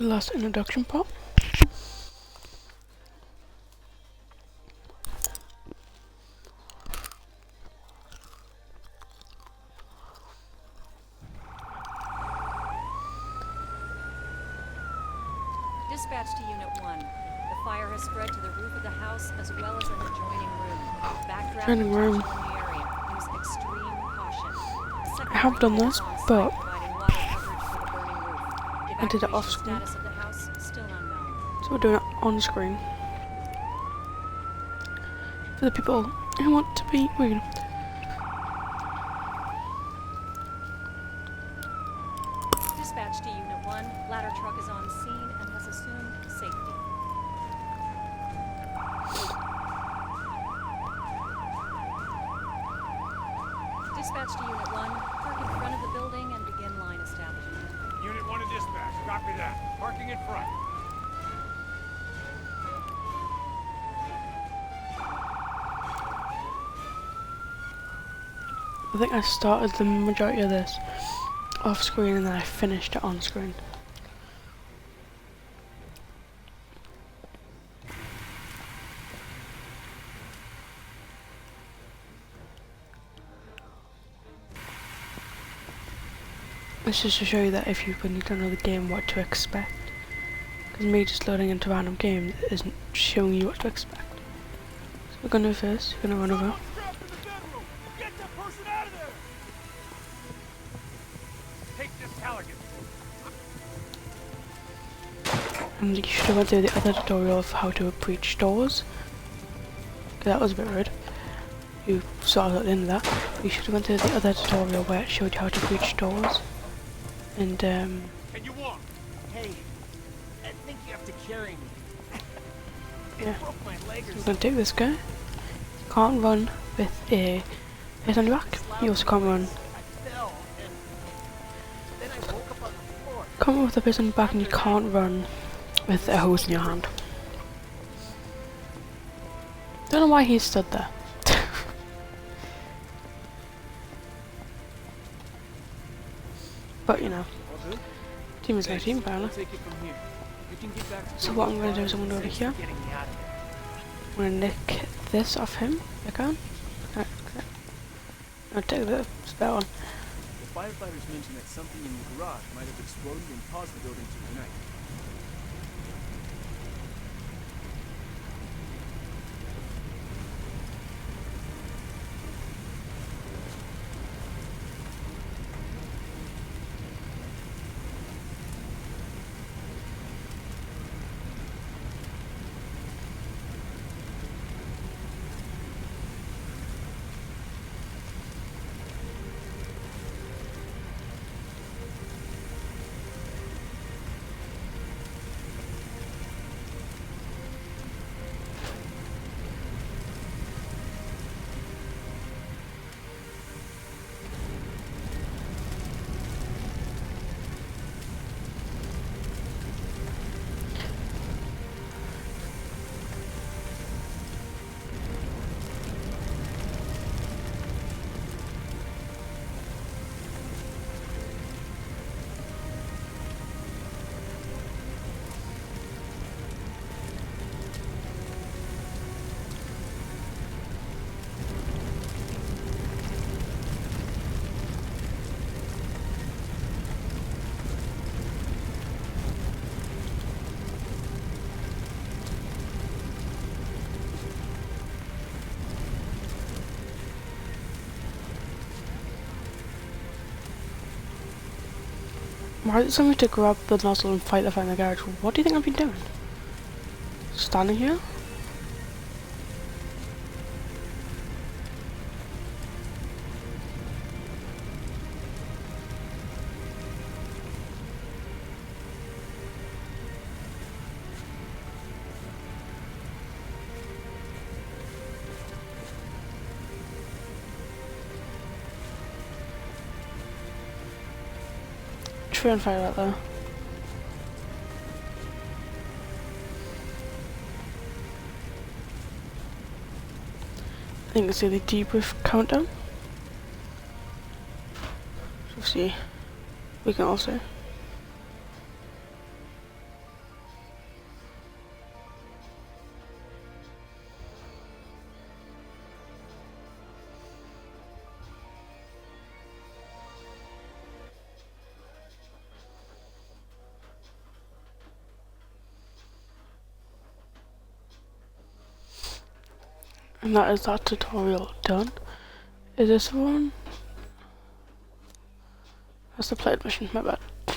The last introduction part. Dispatch to Unit 1. The fire has spread to the roof of the house as well as an adjoining room. Backdraft Adjoining room. potential in the area. Use extreme caution. I have done this, but I did it off screen. Status of the house still unknown. So we're doing it on screen. For the people who want to be weird. Dispatch to Unit 1. Ladder truck is on scene and has assumed safety. Dispatch to Unit 1. Park in front of the building and begin line establishment. Unit 1 to dispatch. Copy that. Parking in front. I think I started the majority of this off screen and then I finished it on screen. It's just to show you that if you when you don't know the game what to expect. Because me just loading into random games isn't showing you what to expect. So we're gonna do first, we're gonna run over. Get that person out of there! Take this Callaghan. And you should have went through the other tutorial of how to breach doors. That was a bit rude. You saw at the end of that. You should have went through the other tutorial where it showed you how to breach doors. And Can you walk? Hey, I think you have to carry me. yeah. Broke my leg or I'm gonna take this guy. You can't run with a head on your back. You also can't run. I fell and then I woke up on the floor. Can't run with a person on your back and you can't run with a hose in your hand. Don't know why he stood there. But you know, team is no team apparently. Take it from here. You can get back to So what I'm gonna do is I'm gonna go over here. getting me out of there. I'm gonna nick this off him. I can. Okay. I'll take the spare one. The firefighters mentioned that something in the garage might have exploded and caused the building to ignite. Why did somebody to grab the nozzle and fight the fire in the garage? What do you think I've been doing? Standing here? Tree on fire out there. I think it's the debrief countdown. So see, we can also And that is that tutorial done. Is this one? That's the played mission, my bad. Is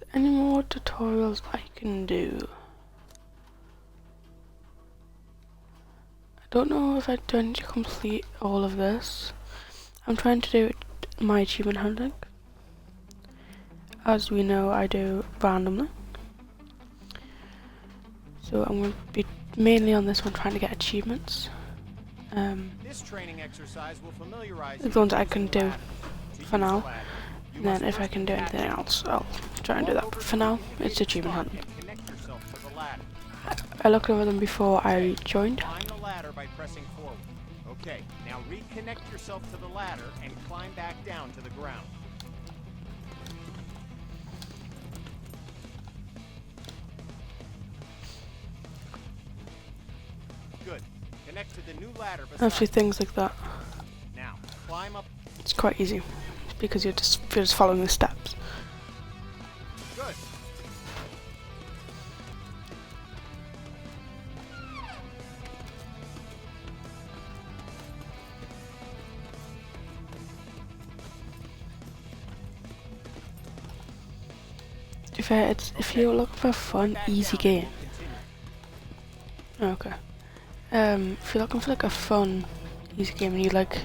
there any more tutorials I can do? I don't know if I do need to complete all of this. I'm trying to do my achievement hunting. As we know, I do randomly. So I'm going to be mainly on this one trying to get achievements. This training exercise will familiarize The you ones I with can using do ladder. To for use a now. ladder, you And must then if I first can do attach anything it. else, I'll try and do Walk that. But over for to now, the it's achievement spot hunting. and connect yourself to the ladder. I looked over them before I joined. Climb the ladder by pressing forward. Okay, now reconnect yourself to the ladder and climb back down to the ground. Good. Connect to the new ladder beside Obviously you. things like that. Now, climb up. It's quite easy because you're just following the steps. Good. If you're looking for a fun, easy game. Okay. If you're looking for like a fun, easy game and you like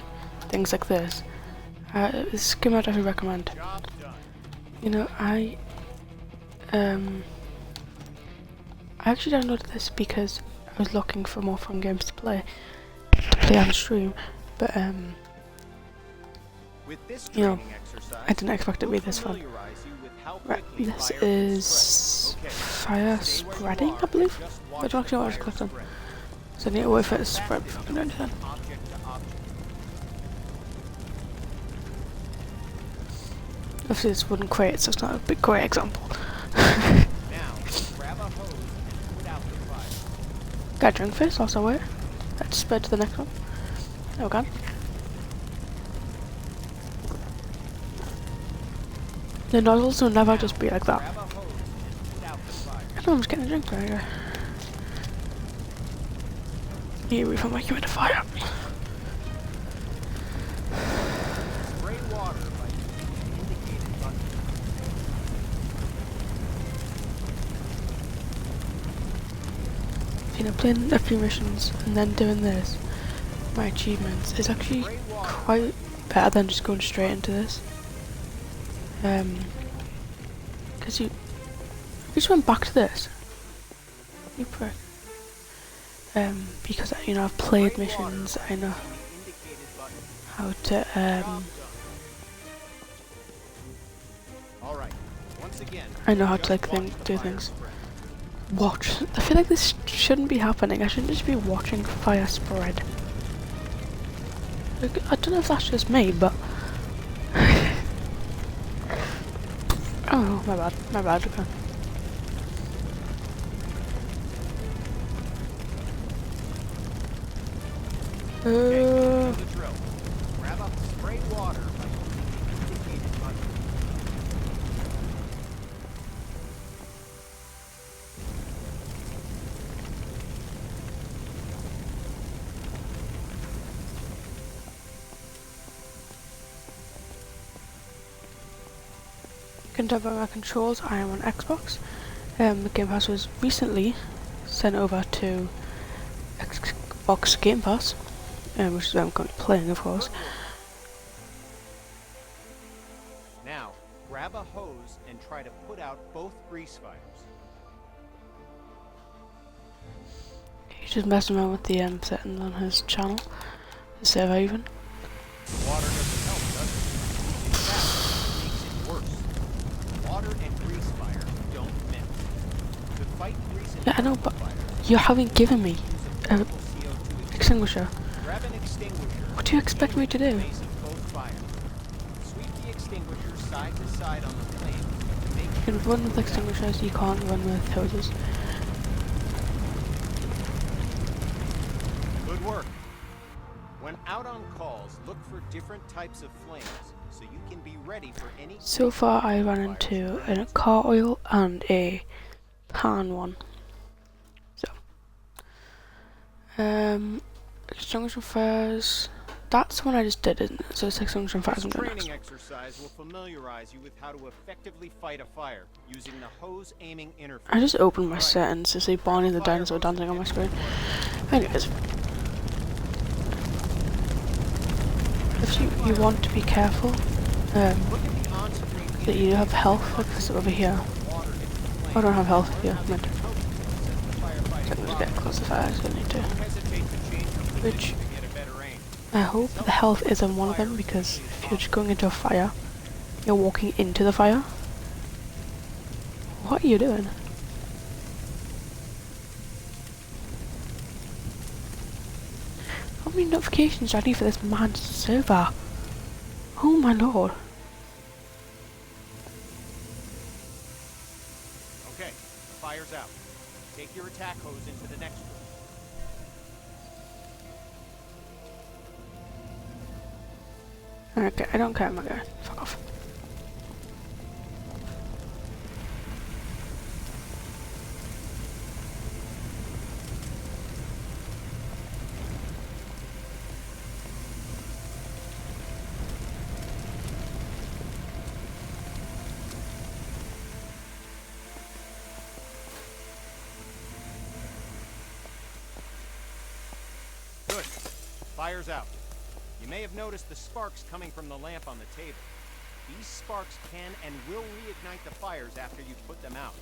things like this, this game I'd definitely recommend. Job done. You know, I actually downloaded this because I was looking for more fun games to play on stream, but With this you know, training exercise, I didn't expect it to be we'll this fun. familiarize you with how Right, quickly this fire can is spread. Okay, fire stay where you spreading, are I believe. and just I watch don't actually know what the to click fire on, spread. so I need to wait for it to Fast spread before I can do distance anything. from object to object. Obviously this wouldn't create, so it's not a big great example. Now, grab a hose and put out the fire. Got a drink first, also wait. Let's spread to the next one. There we go. The nozzles will never just be like that. Grab a hose and put out the fire. I know I'm just getting a drink right here. Need to refill my humidifier. Spray water by using the indicated button. You know, playing a few missions and then doing this, my achievements, is actually quite better than just going straight into this. Because you just went back to this. You prick. Because you know I've played missions, I know Indicated button. how to All right. Once again, I know how to just like watch the do fire things. spread. Watch. I feel like this shouldn't be happening. I shouldn't just be watching fire spread. Like, I don't know if that's just me, but oh, my bad. Okay. Okay, you know the drill. Grab up spray water by using the indicated button. You can tell by my controls, I am on Xbox. The Game Pass was recently sent over to Xbox Game Pass, which is where I'm currently playing, of course. Now, grab a hose and try to put out both grease fires. He's just messing around with the settings on his channel, the server even. Water doesn't help, does it? In fact, it makes it worse. Water and grease fire don't mix. To fight grease and Yeah, I know, but fire, you haven't given me use a an portable CO2 extinguisher. Grab an extinguisher. What do you expect me to do? Aim at the base of both fires. Sweep the extinguisher side to side on the flame to make You can run with extinguishers, you can't run with hoses. Good work. When out on calls, look for different types of flames so you can be ready for any. So far I ran into a car oil and a pan one. So Extinguishing fires. That's the one I just did, isn't it? So it's extinguishing fires. This I'm doing training next. exercise will familiarize you with how to effectively fight a fire using the hose aiming interface. I just opened my Alright. settings to see Barney the dinosaur dancing on my screen. Anyways, if you want to be careful, Look at the on-screen that you have health, like this over here. water into the flame. I don't have health here. I meant to. Firefighting So I'm just getting close to fire, so I need to. Don't hesitate to change your Which position to get a better aim. I hope the health isn't one of them, because if you're just going into a fire, you're walking into the fire. What are you doing? How many notifications do I need for this man's server? Oh my lord. Okay, the fire's out. Take your attack hose into the next room. Okay, I don't care, my guy. Fuck off. Good. Fire's out. You may have noticed the sparks coming from the lamp on the table. These sparks can and will reignite the fires after you put them out.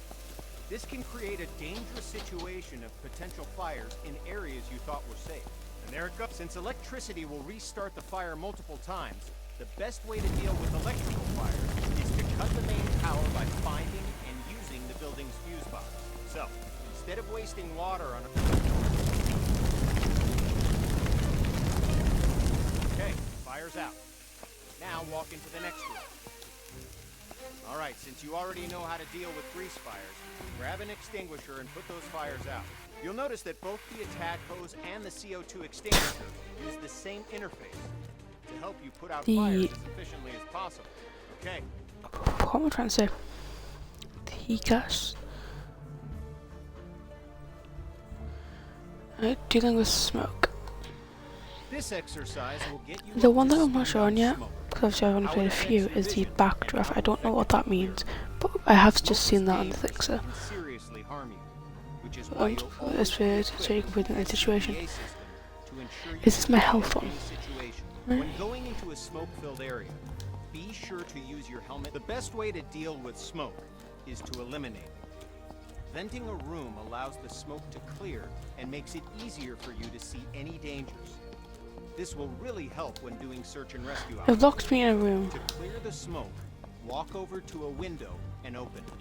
This can create a dangerous situation of potential fires in areas you thought were safe. And there it goes. Since electricity will restart the fire multiple times, the best way to deal with electrical fires is to cut the main power by finding and using the building's fuse box. So, instead of wasting water on a... Okay, fire's out. Now walk into the next room. Alright, since you already know how to deal with grease fires, grab an extinguisher and put those fires out. You'll notice that both the attack hose and the CO2 extinguisher use the same interface to help you put out fires as efficiently as possible. Okay. What am I trying to say? The gas. Dealing with smoke. This exercise will get you The up one to that I'm not speed showing on yet, smoke. because obviously I've only How played a it affects few, your is the vision backdraft. I don't know what that means, but I have just seen that on the thing, so. Can seriously harm you, which is why And you'll always it's be weird, equipped so you can put it in the with situation. SCBA system to ensure you Is this my can health handle on? any situation. Right. When going into a smoke-filled area, be sure to use your helmet. The best way to deal with smoke is to eliminate it. Venting a room allows the smoke to clear and makes it easier for you to see any dangers. This will really help when doing search and rescue It operations. locked me in a room. To clear the smoke, walk over to a window and open it.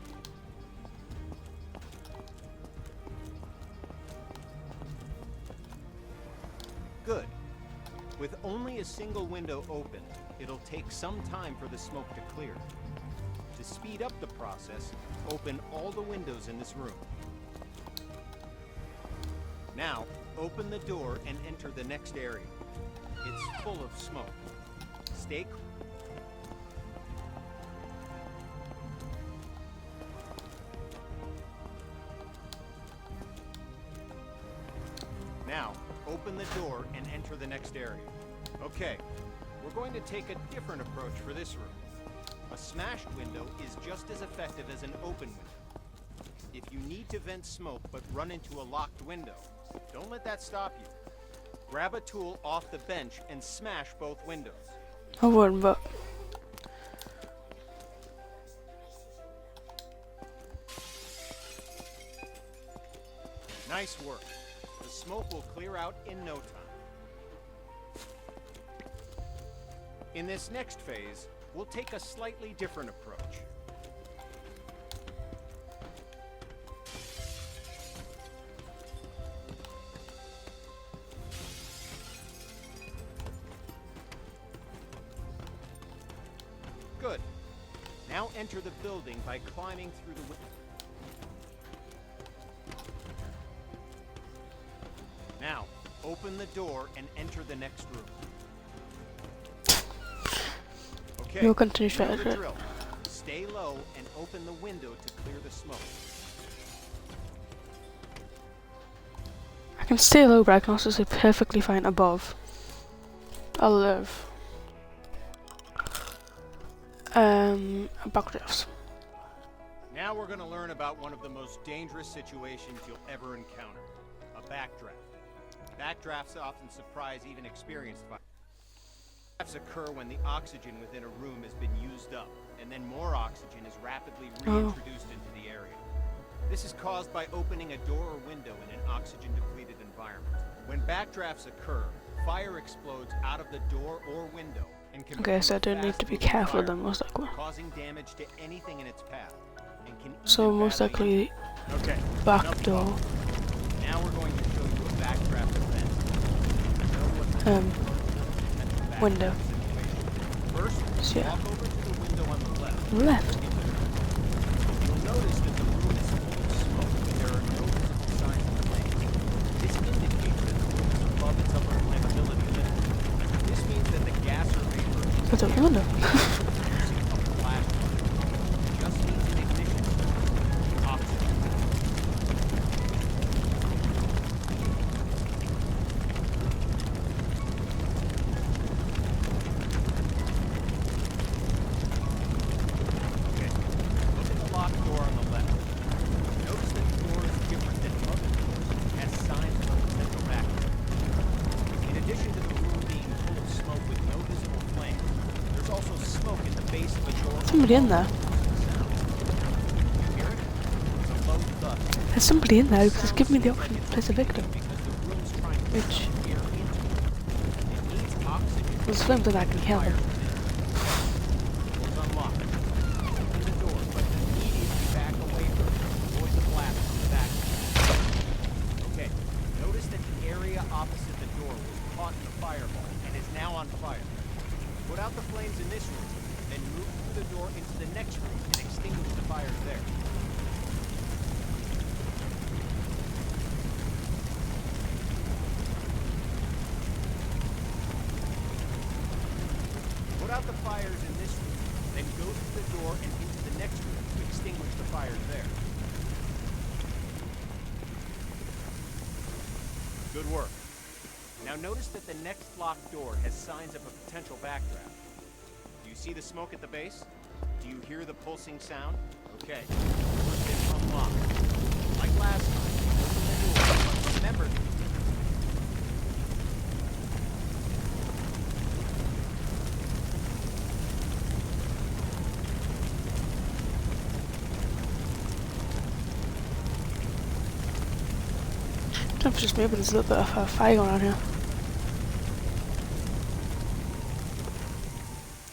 Good. With only a single window open, it'll take some time for the smoke to clear. To speed up the process, open all the windows in this room. Now, open the door and enter the next area. It's full of smoke. Stay Now, open the door and enter the next area. Okay, we're going to take a different approach for this room. A smashed window is just as effective as an open window. If you need to vent smoke but run into a locked window, don't let that stop you. Grab a tool off the bench and smash both windows. I wouldn't, but Nice work. The smoke will clear out in no time. In this next phase, we'll take a slightly different approach. Good. Now enter the building by climbing through the window. Now, open the door and enter the next room. Okay, you'll continue you know to the drill. Stay low and open the window to clear the smoke. I can stay low, but I can also stay perfectly fine above. I'll live. Backdrafts. Now we're going to learn about one of the most dangerous situations you'll ever encounter. A backdraft. Backdrafts often surprise even experienced fighters. Backdrafts occur when the oxygen within a room has been used up, and then more oxygen is rapidly reintroduced into the area. This is caused by opening a door or window in an oxygen-depleted environment. When backdrafts occur, fire explodes out of the door or window and can Okay, so I become a don't need to be fast-moving careful then, fireball, most likely. causing damage to anything in its path. And can So even most badly likely Okay, back enough door. talk. Now we're going to show you a backdraft event. Know what the backdraft Window. situation. First, So, yeah. walk over to the window on the left. Left. You'll notice that the room is full of smoke, but there are no visible signs of flames. This indicates that the room is above its upper flammability limit. This means that the gas or vapor That's open the window. using a flashlight just needs an ignition source, oxygen. Okay, look at the locked door on the left. Notice that the door is different than other doors. It has signs of a potential backdraft. In addition to the room being full of smoke with no visible flame, there's also smoke in the base of the door. Somebody in there. You hear it? It's a low thud. There's somebody in there who just give me the option to place a victim. Because the room's trying to Which suck air into it. It needs oxygen. was flames that I can kill them. Door's unlocked. Open the door, but immediately back away from it. Avoid the blast from the back. Okay, notice that the area opposite the door was caught in the fireball and is now on fire. Put out the flames in this room, then move through the door into the next room and extinguish the fires there. Put out the fires in this room, then go through the door and into the next room to extinguish the fires there. Good work. Now notice that the next locked door has signs of a potential backdraft. Do you see the smoke at the base? Do you hear the pulsing sound? Okay. Door's been unlocked. Like last time, open the door, but remember I don't know if it's just me, but there's a little bit of fire going on here.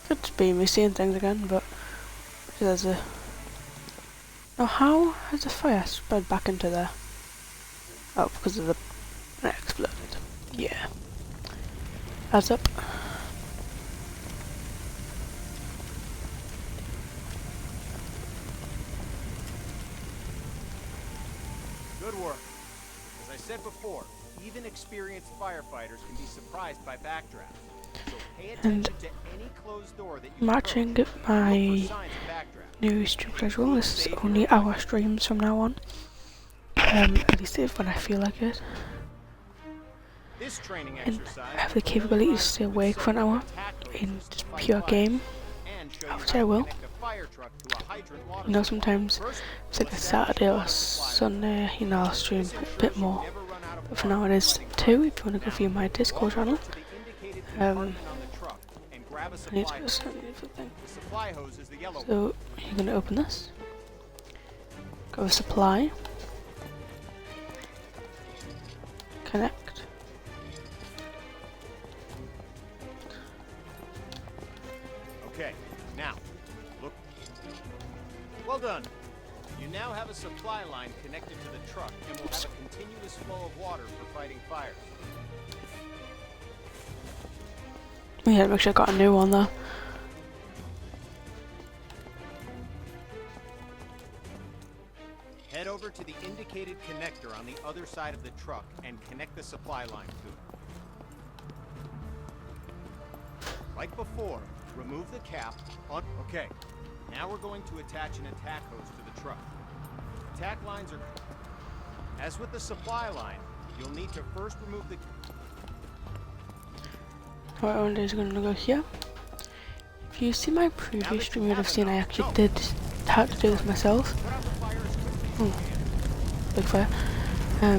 Could just be me seeing things again, but there's a. Now, how has the fire spread back into there? Oh, because of the. It exploded. Yeah. Adds up. Good work. As I said before, even experienced firefighters can be surprised by backdrafts. So pay attention to any closed door that you Matching approach. my Look for signs of backdraft. new stream schedule. This is only our streams from now on. At least if when I feel like it. This training And exercise I have the capability to stay awake for an hour in just pure game. Which I will. You know, sometimes it's like a Saturday or Sunday, you know, I'll stream a bit more. But for now it is 2 if you want to go view my Discord channel. I need to send you the thing. So you're going to open this. Go to supply. Connect. Okay, now, look. Well done. You now have a supply line connected to the truck and will have a continuous flow of water for fighting fires. Yeah, make sure I got a new one though. Head over to the indicated connector on the other side of the truck and connect the supply line to it. Like before, remove the cap on... Okay, now we're going to attach an attack hose to the truck. Attack lines are... As with the supply line, You'll need to first remove the... What I want to do is I'm going to go here. If you see my previous stream, you'd have seen I actually did have to do this myself. Put out the fire as quickly as you can. Big fire.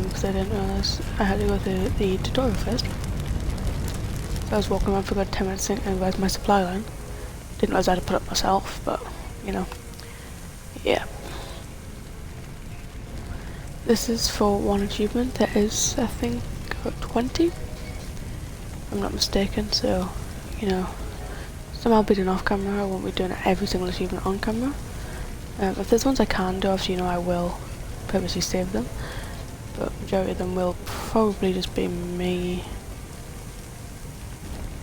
Because I didn't realize I had to go through the tutorial first. So I was walking around for about 10 minutes thinking, where's my supply line? Didn't realize I had to put it up myself, but, you know. Yeah. This is for one achievement. There is, I think, 20. If I'm not mistaken, so, you know. Some I'll be doing off camera, I won't be doing every single achievement on camera. If there's ones I can do, obviously, you know, I will purposely save them. But majority of them will probably just be me.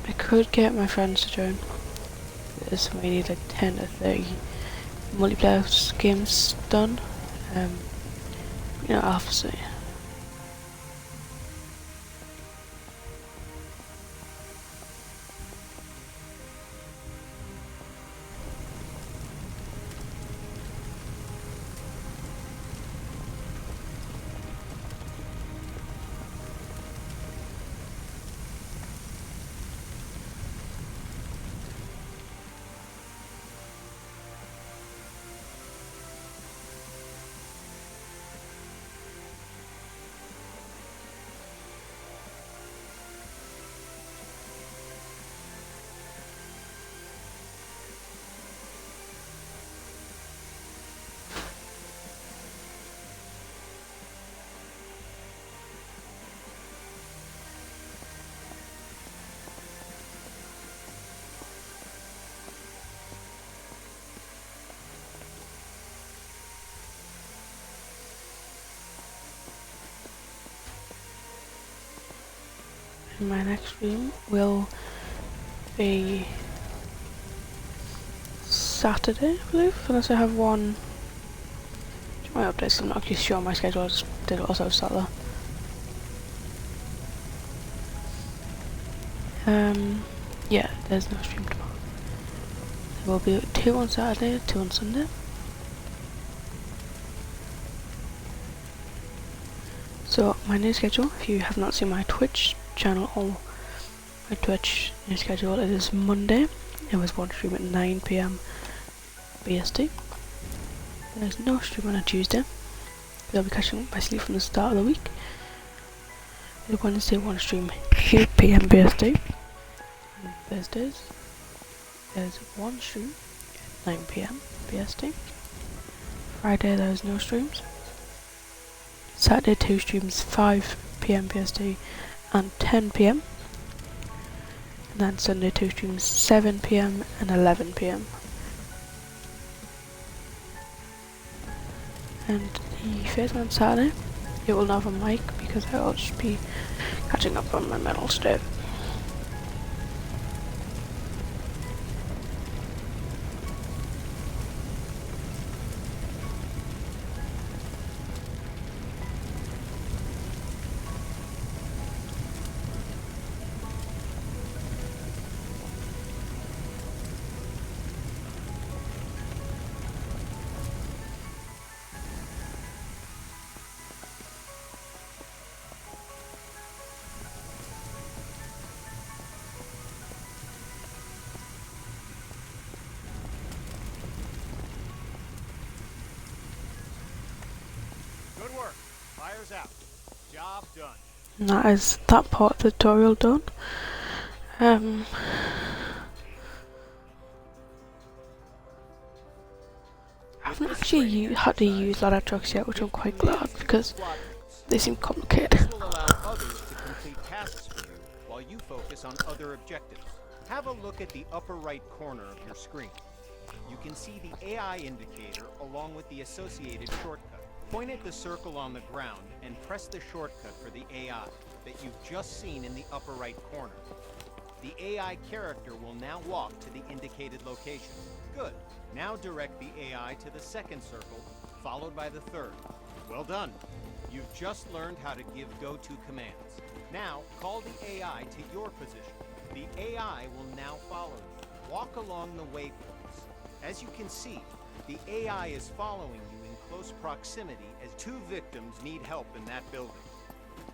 I could get my friends to join. There's maybe like 10 to 30 multiplayer games done. You know, I'll have to see. My next stream will be Saturday, I believe, unless I have one. My updates, I'm not actually sure on my schedule, I just did it also Saturday. Yeah, there's no stream tomorrow. There will be 2 on Saturday, 2 on Sunday. So, my new schedule, if you have not seen my Twitch channel or my Twitch new schedule, it is Monday. It was one stream at 9 PM BST. There's no stream on a Tuesday. I'll be catching up my sleep from the start of the week. It's Wednesday, one stream 8 PM BST. And Thursdays, there's one stream at 9 PM BST. Friday, there's no streams. Saturday, 2 streams, 5 PM BST and 10 PM. And then Sunday, 2 streams, 7 PM and 11 PM. And the first one on Saturday, it will not have a mic because I'll just be catching up on my mental state. Good work. Fire's out. Job done. And that is that part of the tutorial done. I haven't actually had to use ladder trucks yet, which I'm quite glad because they seem complicated. This will allow others to complete tasks for you while you focus on other objectives. Have a look at the upper right corner of your screen. You can see the AI indicator along with the associated shortcut. Point at the circle on the ground and press the shortcut for the AI that you've just seen in the upper right corner. The AI character will now walk to the indicated location. Good. Now direct the AI to the second circle, followed by the third. Well done. You've just learned how to give go-to commands. Now, call the AI to your position. The AI will now follow you. Walk along the waypoints. As you can see, the AI is following you in close proximity as 2 victims need help in that building.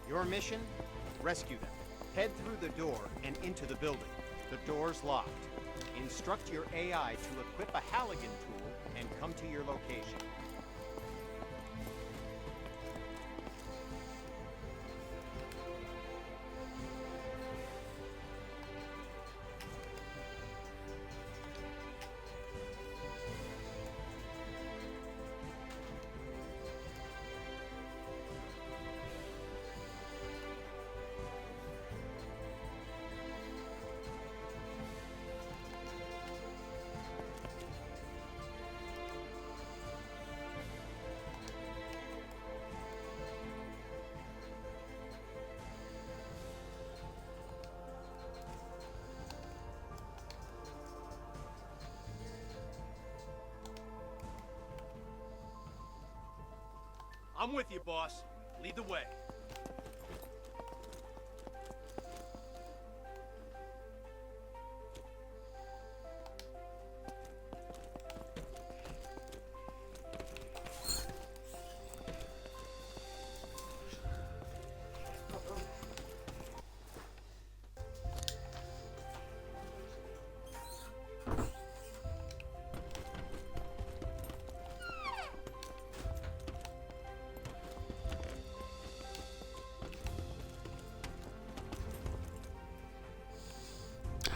Your mission? Rescue them. Head through the door and into the building. The door's locked. Instruct your AI to equip a Halligan tool and come to your location. I'm with you, boss. Lead the way.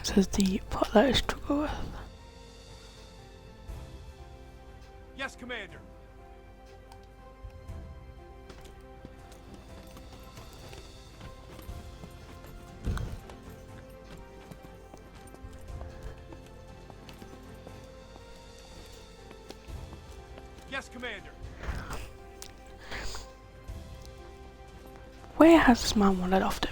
This is the part that I struggle with. Yes, Commander. Yes, Commander. Where has this man wandered off to?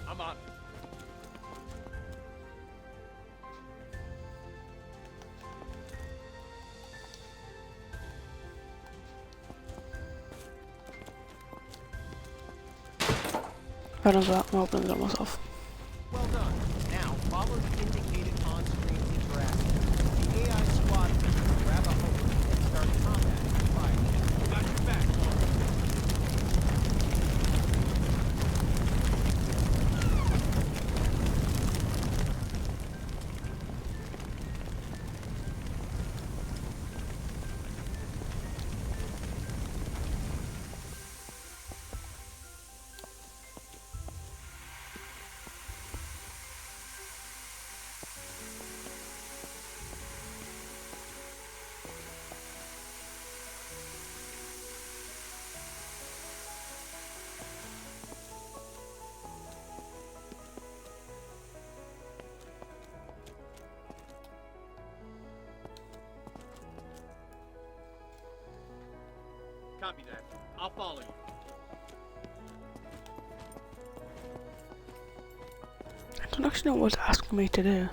I'm on it. I don't know that, I'm opening it myself. Well done. Now, follow the indicated on-screen interaction. The AI squad will grab a hose and start combating the fire. Got your back, boss. Copy that. I'll follow you. I don't actually know what it's asking me to do.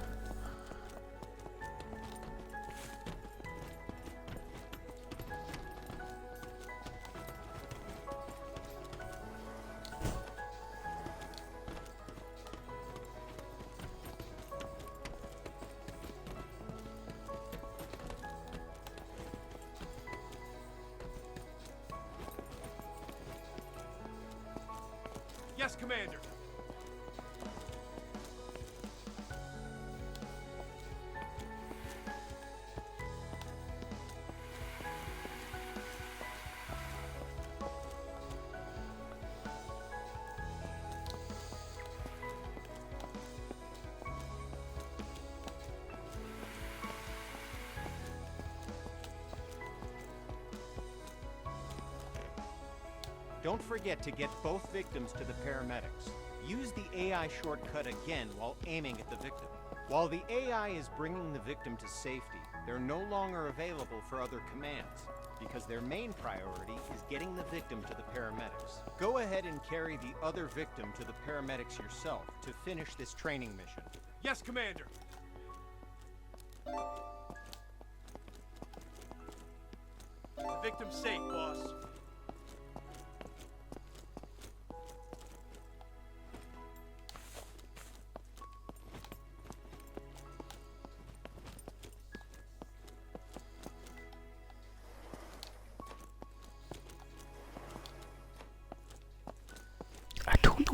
Yes, Commander. Don't forget to get both victims to the paramedics. Use the AI shortcut again while aiming at the victim. While the AI is bringing the victim to safety, they're no longer available for other commands, because their main priority is getting the victim to the paramedics. Go ahead and carry the other victim to the paramedics yourself to finish this training mission. Yes, Commander. The victim's safe, boss.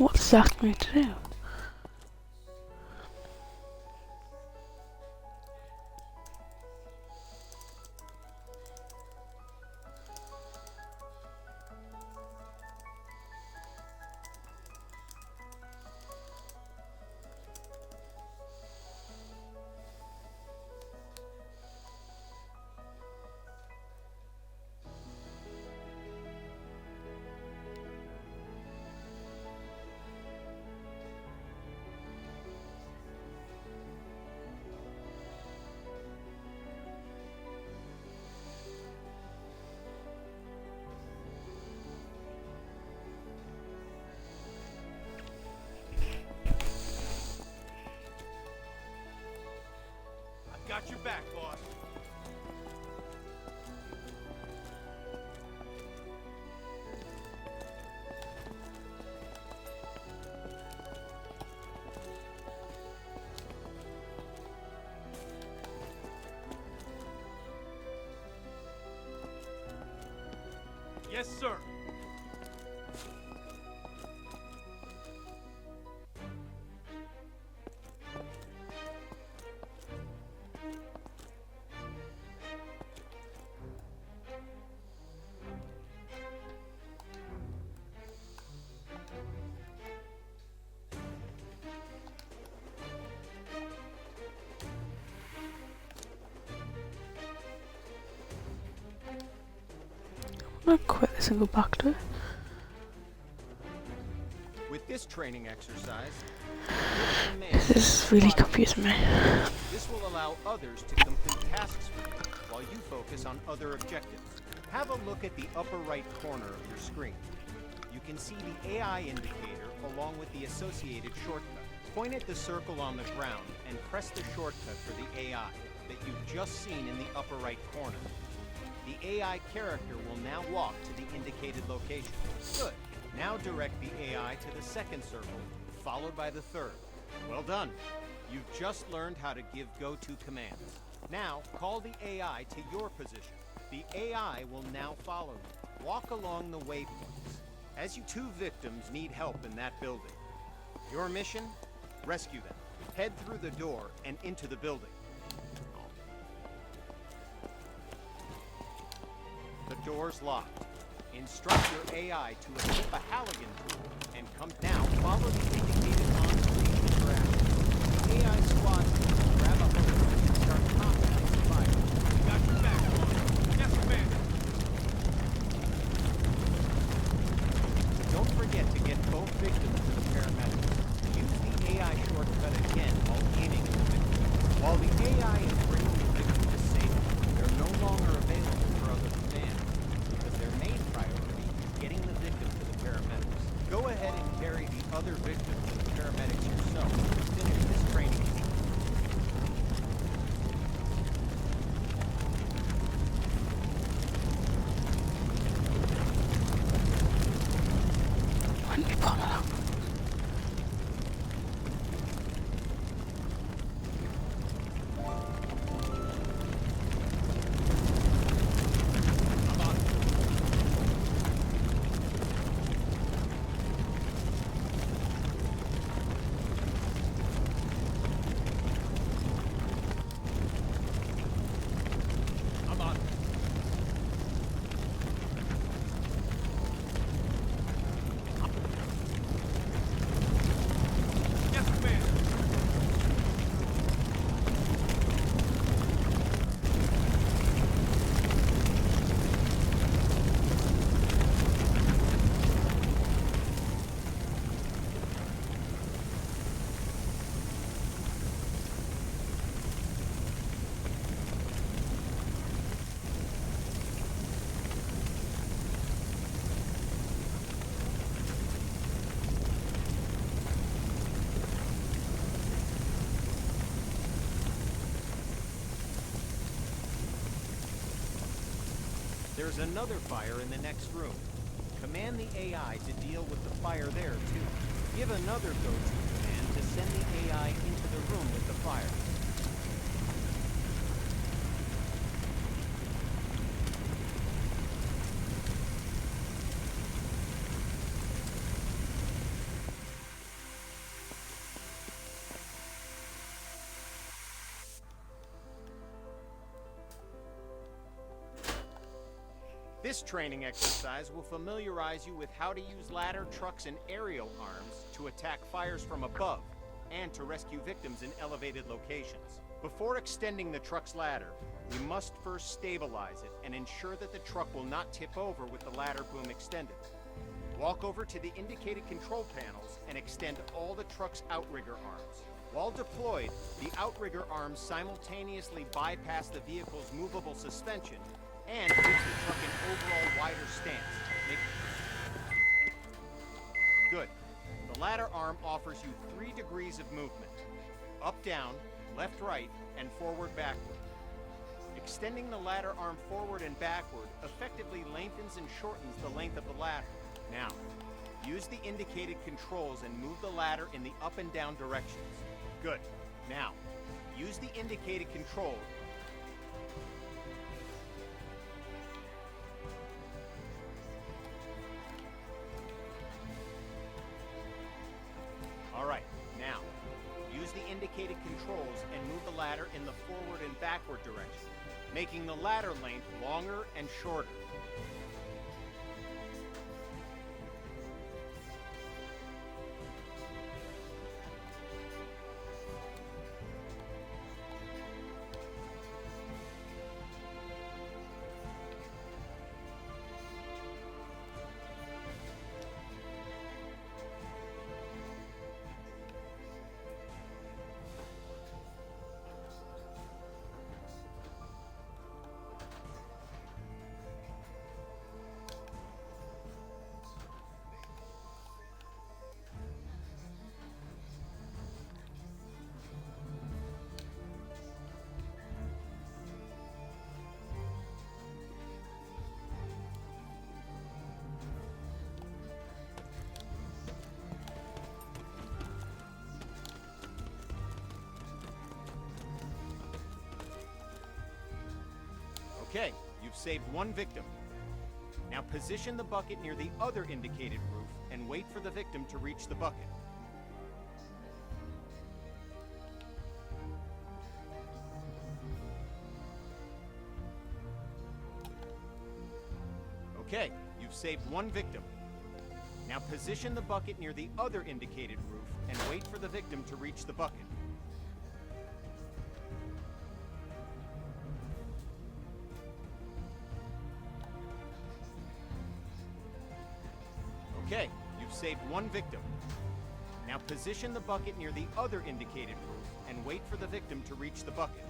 What does that ask me to do? Got your back, boss. Yes, sir. I'm gonna quit this and go back to it. With this training exercise, This is really confusing me. this will allow others to complete tasks for you while you focus on other objectives. Have a look at the upper right corner of your screen. You can see the AI indicator along with the associated shortcut. Point at the circle on the ground and press the shortcut for the AI that you've just seen in the upper right corner. The AI character will now walk to the indicated location. Good. Now direct the AI to the second circle, followed by the third. Well done. You've just learned how to give go-to commands. Now, call the AI to your position. The AI will now follow you. Walk along the waypoints. As you two victims need help in that building. Your mission? Rescue them. Head through the door and into the building. The door's locked. Instruct your AI to equip a Halligan tool and come now. Follow the indicated on-screen interaction. The AI squad will grab a hose and start combating the fire. Got your back, boss. Yes, Commander. Don't forget to get both victims to the paramedics. Use the AI shortcut again while aiming at the victim. While the AI is bringing the victim to safety, they're no longer available for other commands, because their main priority is getting the victim to the paramedics. Go ahead and carry the other victim to the paramedics yourself to finish this training sequence. When you pull it up. I'm on it. Yes, Commander. There's another fire in the next room. Command the AI to deal with the fire there, too. Give another go-to command to send the AI into the room with the fire. This training exercise will familiarize you with how to use ladder, trucks, and aerial arms to attack fires from above and to rescue victims in elevated locations. Before extending the truck's ladder, we must first stabilize it and ensure that the truck will not tip over with the ladder boom extended. Walk over to the indicated control panels and extend all the truck's outrigger arms. While deployed, the outrigger arms simultaneously bypass the vehicle's movable suspension and gives the truck an overall wider stance. Good. The ladder arm offers you 3 degrees of movement: up, down, left, right, and forward, backward. Extending the ladder arm forward and backward effectively lengthens and shortens the length of the ladder. Now, use the indicated controls and move the ladder in the up and down directions. Good. Now, use the indicated control. All right, now, use the indicated controls and move the ladder in the forward and backward direction, making the ladder length longer and shorter. Okay, you've saved 1 victim. Now position the bucket near the other indicated roof and wait for the victim to reach the bucket. Okay, you've saved 1 victim. Now position the bucket near the other indicated roof and wait for the victim to reach the bucket. Okay, you've saved 1 victim. Now position the bucket near the other indicated roof and wait for the victim to reach the bucket.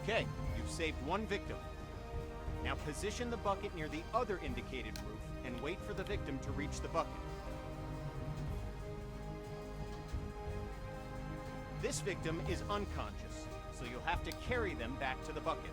Okay, you've saved 1 victim. Now position the bucket near the other indicated roof and wait for the victim to reach the bucket. This victim is unconscious, so you'll have to carry them back to the bucket.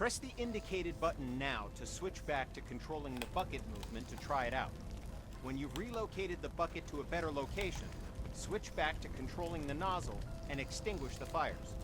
Press the indicated button now to switch back to controlling the bucket movement to try it out. When you've relocated the bucket to a better location, switch back to controlling the nozzle and extinguish the fires.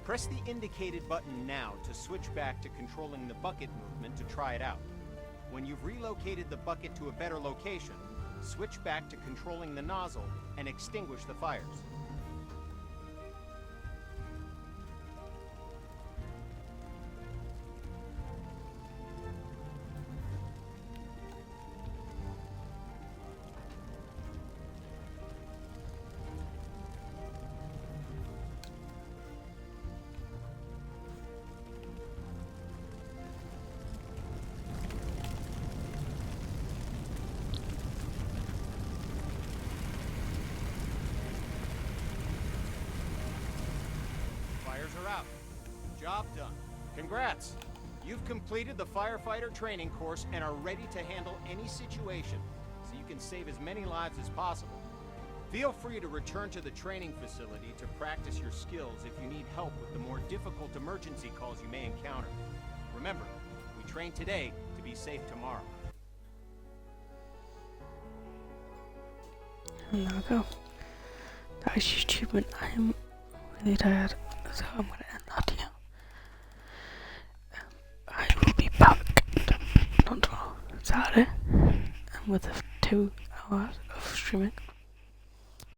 Press the indicated button now to switch back to controlling the bucket movement to try it out. When you've relocated the bucket to a better location, switch back to controlling the nozzle and extinguish the fires. Fires are out. Job done. Congrats! You've completed the firefighter training course and are ready to handle any situation, so you can save as many lives as possible. Feel free to return to the training facility to practice your skills if you need help with the more difficult emergency calls you may encounter. Remember, we train today to be safe tomorrow. And there we go. That is YouTube, and I'm really tired, so I'm gonna end that here. I will be back, not tomorrow, Saturday, and with 2 hours of streaming.